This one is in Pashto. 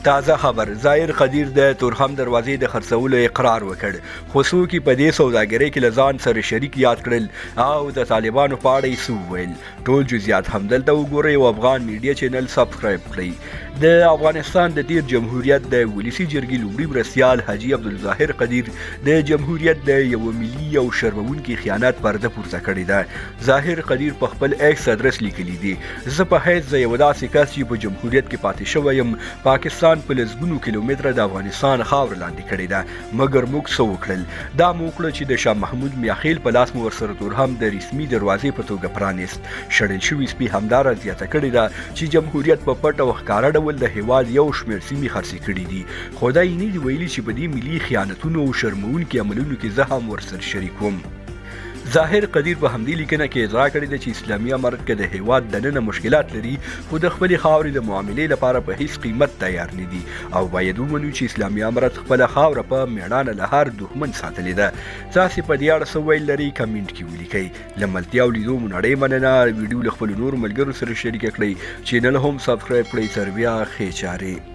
تازه خبر ظاهر قدیر د تورخم دروازې د خرڅولو اقرار وکړ خو څوک یې په دې سوداګرۍ کې له ځان سره شریک یاد کړل او د طالبانو په اړه یې څه وویل ټول جزئیات همدلته وګورئ او افغان میډیا چینل سبسکرایب کړئ د افغانستان د تیر جمهوریت د ولسی جرګې لومړي مرستیال حاجي عبدالظاهر قدیر د جمهوریت د یو ملي او شرموونکي خیانت پرده پورته کړې ده ظاهر قدیر په خپل ایکس ادرس لیکلی دی زه په حیث د یو داسې کس چې په جمهوریت کې پاتې شوی یم پاکستان په لسګونو کیلومتره د افغانستان خاور لاندې کړې ده مګر موږ څه وکړل دا مو وکړه چې د شاه محمود میاخیل په لاس مو ورسره تورخم د رسمي دروازې په توګه پرانیست شړل شوي سپي همداره زیاته کړې ده چې جمهوریت په پټ او ښکاره ډول د هیواد یو شمېر سیمې خرڅې کړي دي خو دا یې نه دي ویلي چې په دې ملي خیانتونو او شرموونکي عملونو کې زه هم ورسره شریک وم ظاهر قدیر په همدې لیکنه کې ادعا کړې ده چې اسلامي امارت کې د هیواد دننه مشکلات لري خو د خپلې خاورې د معاملې لپاره په هیڅ قیمت تیار نه دي او باید ومنو چې اسلامي امارت خپله خاوره په میړانه له هر دښمن ساتلې ده تاسې په دې اړه څه ویل لرئ کمنټ کې ولیکئ له ملتیا او لیدو مو نړۍ مننه ویډیو له خپلو نورو ملګرو سره شریکه کړئ چینل هم سبسکرایب کړئ تر بیا ښې چارې